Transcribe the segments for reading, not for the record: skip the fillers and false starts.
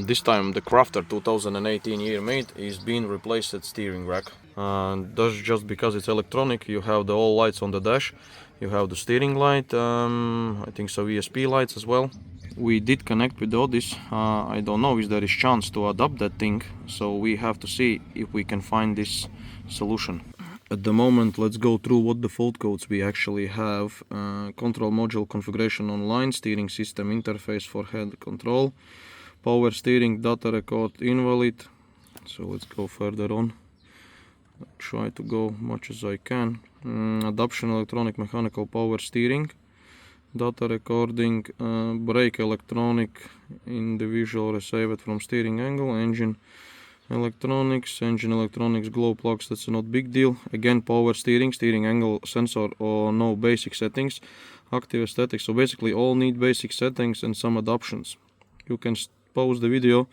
This time the Crafter 2018 year made is being replaced at steering rack. That's just because it's electronic. You have the all lights on the dash, you have the steering light, I think so ESP lights as well. We did connect with all this. I don't know if there is chance to adapt that thing, so we have to see if we can find this solution. At the moment, let's go through what the fault codes we actually have. Control module configuration online, steering system interface for head control, power steering data record invalid. So let's go further on. Try to go much as I can. Adoption electronic mechanical power steering, data recording, brake electronic individual received from steering angle, engine electronics, glow plugs, that's not big deal. Again, power steering, steering angle sensor or no basic settings, active statics. So basically all need basic settings and some adoptions. You can pause the video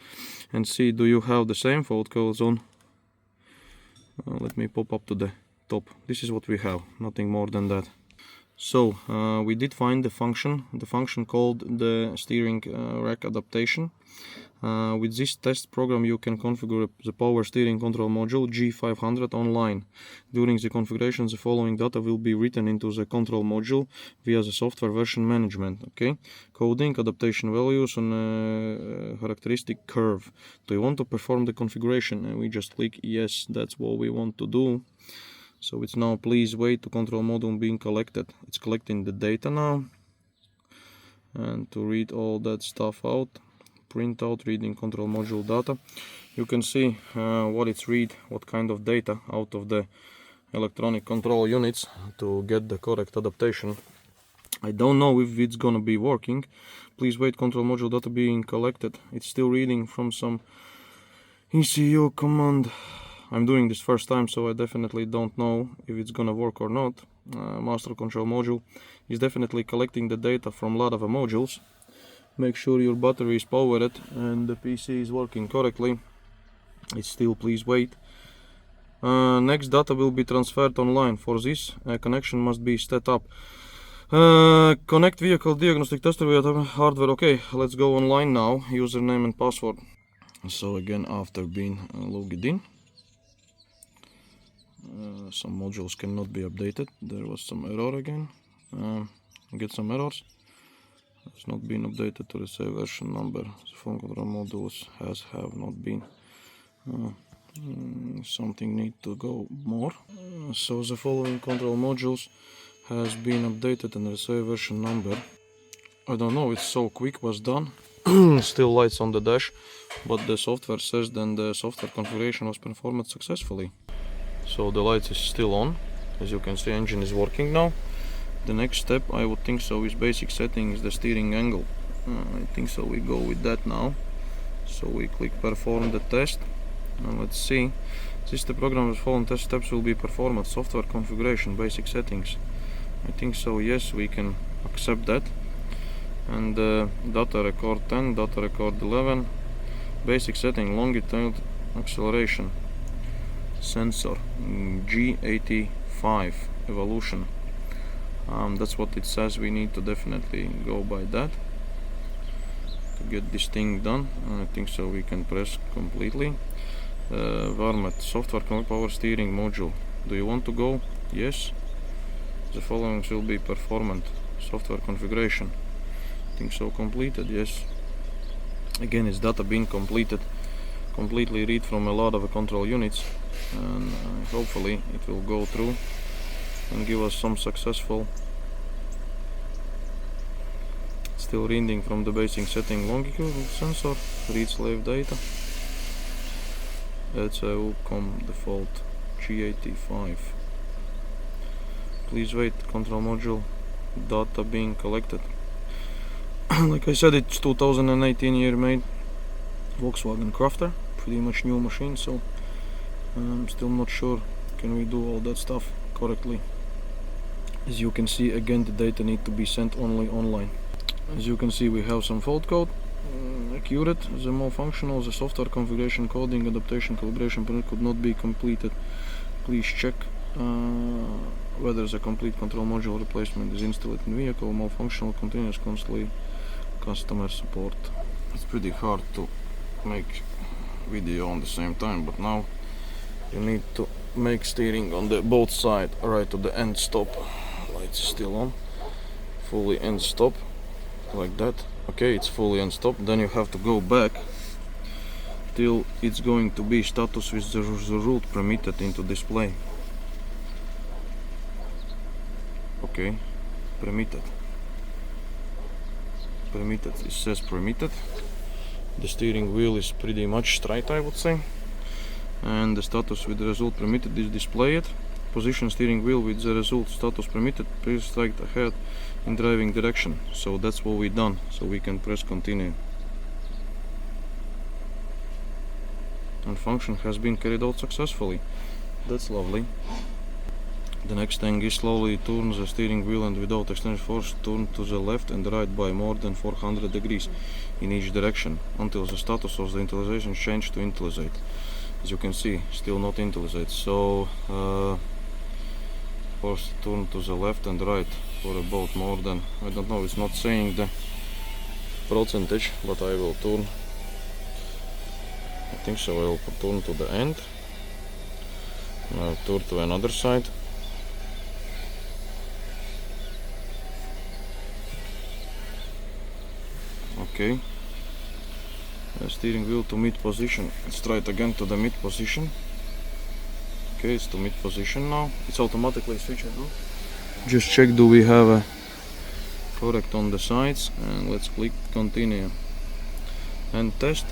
and see do you have the same fault codes on. Let me pop up to the top. This is what we have, nothing more than that. So we did find the function called the steering rack adaptation. With this test program you can configure the power steering control module G500 online. During the configuration the following data will be written into the control module via the software version management. Okay, coding, adaptation values and characteristic curve. Do you want to perform the configuration? And we just click yes, that's what we want to do. So it's now please wait to control module being collected. It's collecting the data now, and to read all that stuff out, print out reading control module data. You can see what it's read, what kind of data out of the electronic control units to get the correct adaptation. I don't know if it's gonna be working. Please wait control module data being collected. It's still reading from some ECU command. I'm doing this first time, so I definitely don't know if it's gonna work or not. Master control module is definitely collecting the data from a lot of modules. Make sure your battery is powered and the PC is working correctly. It's still please wait. Next data will be transferred online. For this, a connection must be set up. Connect vehicle diagnostic tester with hardware. Okay, let's go online now. Username and password. So again, after being logged in, some modules cannot be updated. There was some error again. Get some errors. It's not been updated to the same version number. The phone control modules have not been. Something need to go more. So the following control modules has been updated and the same version number. I don't know, it's so quick was done. Still lights on the dash, but the software says then the software configuration was performed successfully. So the lights is still on. As you can see, engine is working now. The next step, I would think so, is basic settings, the steering angle. I think so, we go with that now. So we click perform the test. And let's see. This the program with following test steps will be performed. Software configuration, basic settings. I think so, yes, we can accept that. And data record 10, data record 11. Basic setting, longitude acceleration. Sensor, G85 evolution. That's what it says. We need to definitely go by that to get this thing done. I think so we can press completely. Varmet, software power steering module. Do you want to go? Yes. The following will be performed. Software configuration. I think so, completed. Yes. Again, it's data being completed. Completely read from a lot of control units, and hopefully it will go through and give us some successful. Still reading from the basic setting longitude sensor, read slave data. That's a UCOM default G85. Please wait, control module data being collected. Like I said, it's 2018 year made Volkswagen Crafter, pretty much new machine, so I'm still not sure can we do all that stuff correctly. As you can see, again the data need to be sent only online. As you can see, we have some fault code, accurate, the more functional, the software configuration, coding, adaptation, calibration could not be completed. Please check whether the complete control module replacement is installed in vehicle, more functional, continuous, constantly customer support. It's pretty hard to make video on the same time, but now you need to make steering on the both side right to the end stop. Lights still on, fully end stop, like that. Okay, it's fully end stop. Then you have to go back till it's going to be status with the route permitted into display. Okay, permitted. Permitted, it says permitted. The steering wheel is pretty much straight, I would say. And the status with the result permitted is displayed. Position steering wheel with the result status permitted, press straight ahead in driving direction. So that's what we done, so we can press continue. And function has been carried out successfully. That's lovely. The next thing is slowly turn the steering wheel and without external force turn to the left and right by more than 400 degrees in each direction until the status of the initialization changed to initializate. As you can see, still not initializate. So force turn to the left and right for about more than, I don't know, it's not saying the percentage, but I will turn. I think so. I will turn to the end. Now turn to another side. Okay. Steering wheel to mid position. Let's try it again to the mid position. Okay, it's to mid position now. It's automatically switching on. Just check, do we have a correct on the sides, and let's click continue and test.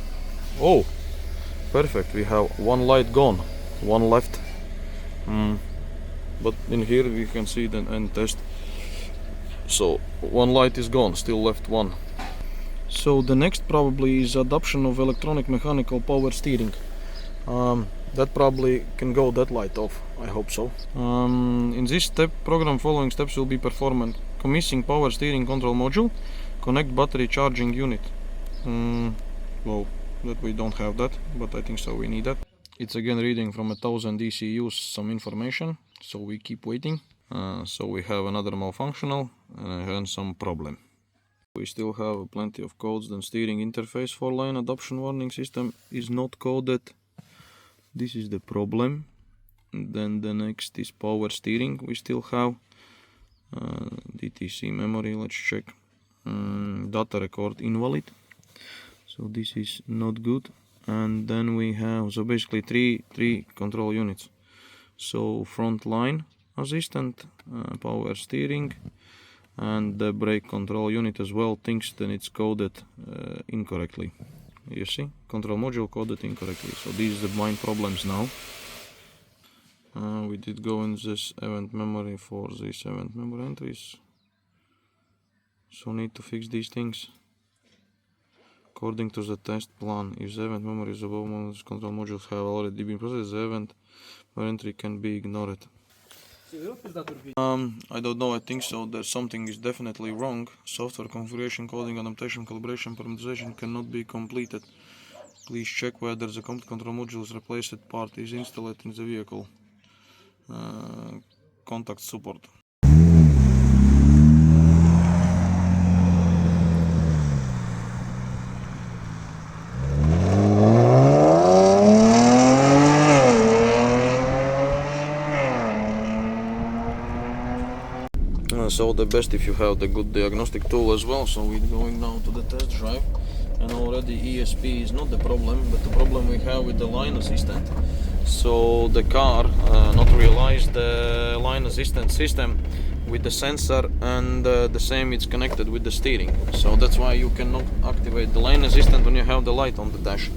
Oh, perfect. We have one light gone, one left. But in here we can see the end test. So one light is gone, still left one. So the next probably is adoption of electronic mechanical power steering. That probably can go that light off, I hope so. In this step, program following steps will be performed. Commission power steering control module, connect battery charging unit. Well, that we don't have that, but I think so we need that. It's again reading from 1000 ECUs some information, so we keep waiting. So we have another malfunctional and some problem. We still have plenty of codes. Then steering interface for line adoption warning system is not coded. This is the problem. Then the next is power steering. We still have DTC memory. Let's check. Data record invalid. So this is not good. And then we have, so basically three control units. So front line assistant, power steering, and the brake control unit as well thinks that it's coded incorrectly. You see, control module coded incorrectly. So these are the main problems now. We did go in this event memory for these event memory entries. So need to fix these things. According to the test plan, if the event memory is above control modules have already been processed, the event entry can be ignored. I don't know, I think so that something is definitely wrong. Software configuration, coding, adaptation, calibration, parameterization cannot be completed. Please check whether the complete control module's replaced part is installed in the vehicle. Contact support. So the best if you have the good diagnostic tool as well. So we're going now to the test drive, and already ESP is not the problem, but the problem we have with the line assistant. So the car not realized the line assistant system with the sensor, and the same it's connected with the steering. So that's why you cannot activate the line assistant when you have the light on the dash.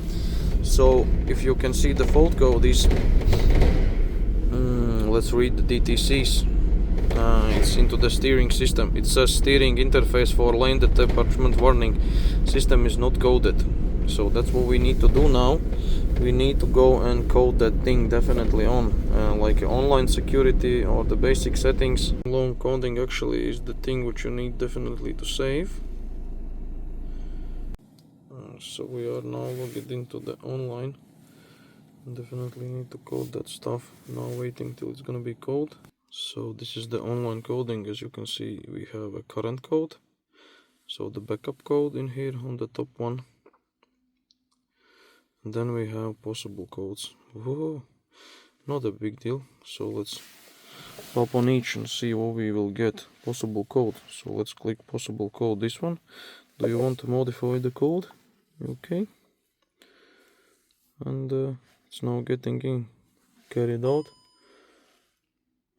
So if you can see the fault code is, let's read the DTCs. It's into the steering system. It says steering interface for lane detachment warning system is not coded. So that's what we need to do now. We need to go and code that thing definitely on, like online security or the basic settings. Long coding actually is the thing which you need definitely to save. So we are now logged into the online. Definitely need to code that stuff. Now waiting till it's gonna be coded. So this is the online coding. As you can see, we have a current code. So the backup code in here on the top one. And then we have possible codes. Whoa, not a big deal. So let's pop on each and see what we will get. Possible code. So let's click possible code. This one. Do you want to modify the code? Okay. And it's now getting in. Carried out.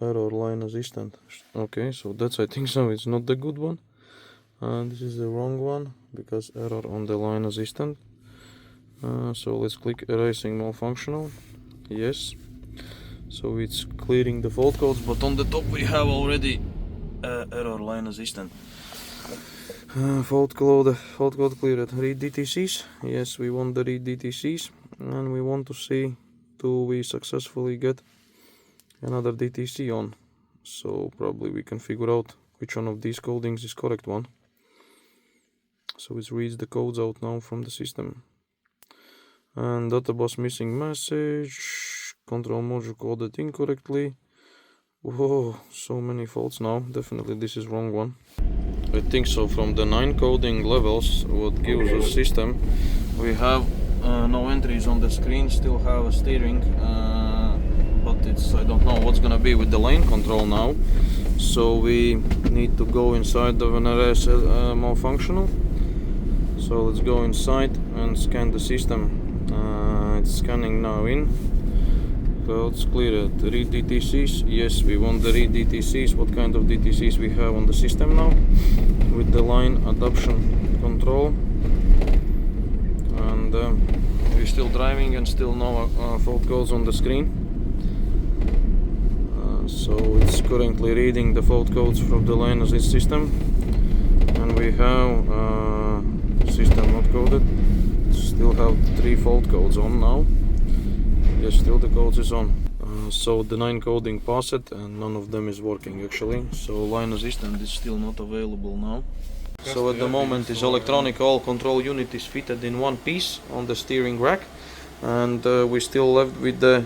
Error line assistant. Okay, so that's, I think so, it's not the good one. And this is the wrong one because error on the line assistant. So let's click erasing malfunctional. Yes. So it's clearing the fault codes, but on the top we have already error line assistant. Fault code cleared. Read DTCs. Yes, we want the read DTCs, and we want to see, do we successfully get another DTC on. So probably we can figure out which one of these codings is correct one. So it reads the codes out now from the system. And data bus missing message, control module coded incorrectly. Whoa, so many faults now. Definitely this is wrong one. I think so. From the 9 coding levels what gives us system, we have no entries on the screen, still have a steering, but it's, I don't know what's gonna be with the lane control now. So we need to go inside of an RS malfunctional. So let's go inside and scan the system. It's scanning now in. Codes cleared. Read DTCs. Yes, we want the read DTCs. What kind of DTCs we have on the system now? With the line adoption control. And we're still driving and still no fault codes on the screen. So it's currently reading the fault codes from the line assist system. And we have system not coded. Still have 3 fault codes on now. Yes, still the codes is on. So the 9 coding passed and none of them is working actually. So line assistant is still not available now. So at the moment this electronic all control unit is fitted in one piece on the steering rack, and we still left with the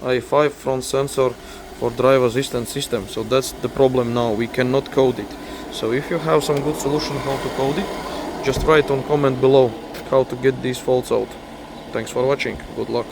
i5 front sensor for drive assistance system. So that's the problem now, we cannot code it. So if you have some good solution how to code it, just write on comment below how to get these faults out. Thanks for watching, good luck.